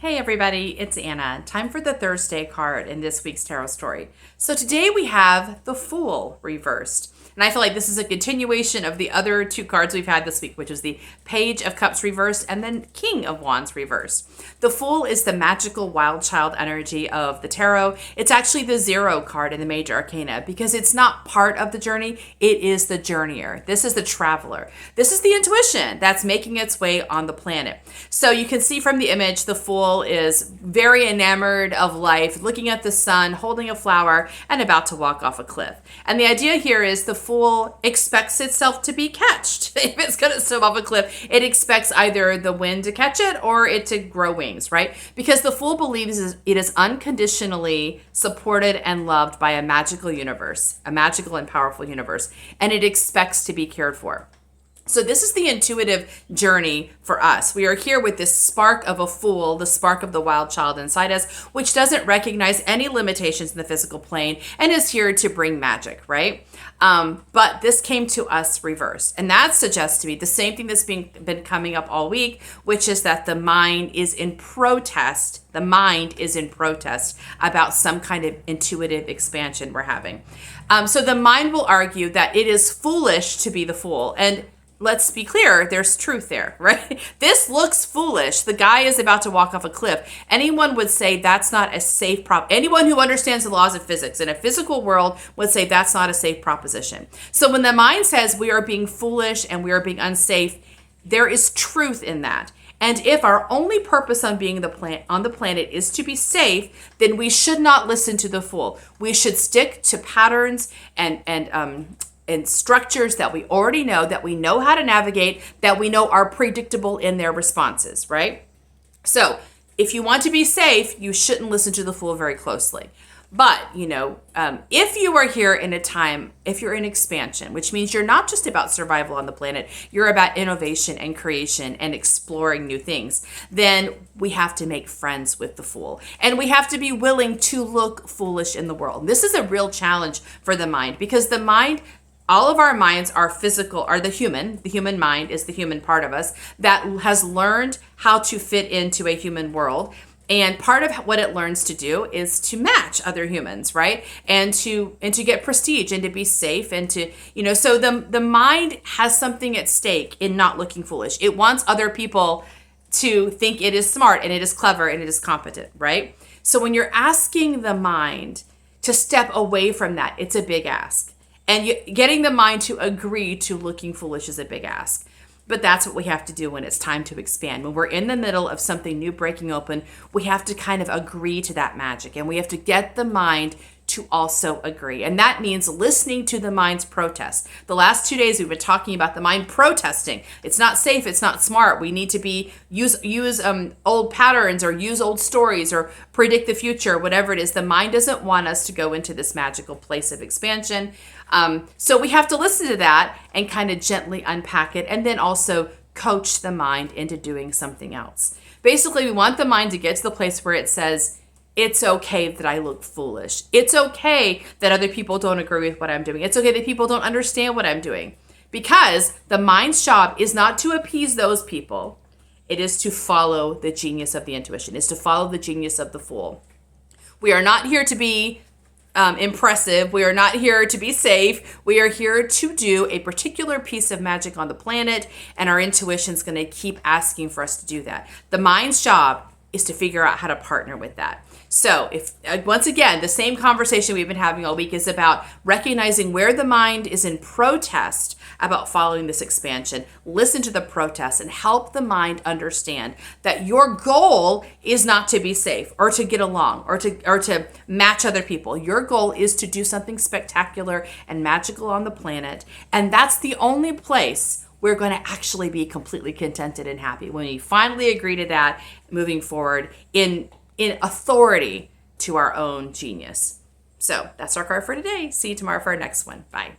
Hey everybody, it's Anna. Time for the Thursday card in this week's tarot story. So today we have the Fool reversed. And I feel like this is a continuation of the other two cards we've had this week, which is the Page of Cups reversed and then King of Wands reversed. The Fool is the magical wild child energy of the tarot. It's actually the 0 card in the major arcana because it's not part of the journey, it is the journeyer. This is the traveler. This is the intuition that's making its way on the planet. So you can see from the image, the Fool is very enamored of life, looking at the sun, holding a flower, and about to walk off a cliff. And the idea here is the Fool expects itself to be catched. If it's going to swim off a cliff, it expects either the wind to catch it or it to grow wings, right? Because the Fool believes it is unconditionally supported and loved by a magical universe, a magical and powerful universe, and it expects to be cared for. So this is the intuitive journey for us. We are here with this spark of a fool, the spark of the wild child inside us, which doesn't recognize any limitations in the physical plane and is here to bring magic, right? But this came to us reversed. And that suggests to me the same thing that's been coming up all week, which is that the mind is in protest. The mind is in protest about some kind of intuitive expansion we're having. So the mind will argue that it is foolish to be the fool. And let's be clear, there's truth there, right? This looks foolish. The guy is about to walk off a cliff. Anyone would say that's not a safe Anyone who understands the laws of physics in a physical world would say that's not a safe proposition. So when the mind says we are being foolish and we are being unsafe, there is truth in that. And if our only purpose on being on the planet is to be safe, then we should not listen to the fool. We should stick to patterns and structures that we already know, that we know how to navigate, that we know are predictable in their responses, right? So if you want to be safe, you shouldn't listen to the fool very closely. But, if you are here in a time, if you're in expansion, which means you're not just about survival on the planet, you're about innovation and creation and exploring new things, then we have to make friends with the fool. And we have to be willing to look foolish in the world. This is a real challenge for the mind because the mind, all of our minds are physical, are the human mind is the human part of us that has learned how to fit into a human world. And part of what it learns to do is to match other humans, right? And to get prestige and to be safe and to, so the mind has something at stake in not looking foolish. It wants other people to think it is smart and it is clever and it is competent, right? So when you're asking the mind to step away from that, it's a big ask. And getting the mind to agree to looking foolish is a big ask. But that's what we have to do when it's time to expand. When we're in the middle of something new breaking open, we have to kind of agree to that magic. And we have to get the mind to also agree. And that means listening to the mind's protest. The last 2 days we've been talking about the mind protesting. It's not safe, it's not smart. We need to use old patterns or use old stories or predict the future, whatever it is. The mind doesn't want us to go into this magical place of expansion. So we have to listen to that and kind of gently unpack it and then also coach the mind into doing something else. Basically, we want the mind to get to the place where it says, it's okay that I look foolish. It's okay that other people don't agree with what I'm doing. It's okay that people don't understand what I'm doing. Because the mind's job is not to appease those people. It is to follow the genius of the intuition. It's to follow the genius of the fool. We are not here to be impressive. We are not here to be safe. We are here to do a particular piece of magic on the planet, and our intuition is going to keep asking for us to do that. The mind's job is to figure out how to partner with that. So if once again, the same conversation we've been having all week is about recognizing where the mind is in protest about following this expansion. Listen to the protest and help the mind understand that your goal is not to be safe or to get along or to match other people. Your goal is to do something spectacular and magical on the planet. And that's the only place we're going to actually be completely contented and happy when we finally agree to that moving forward in authority to our own genius. So that's our card for today. See you tomorrow for our next one. Bye.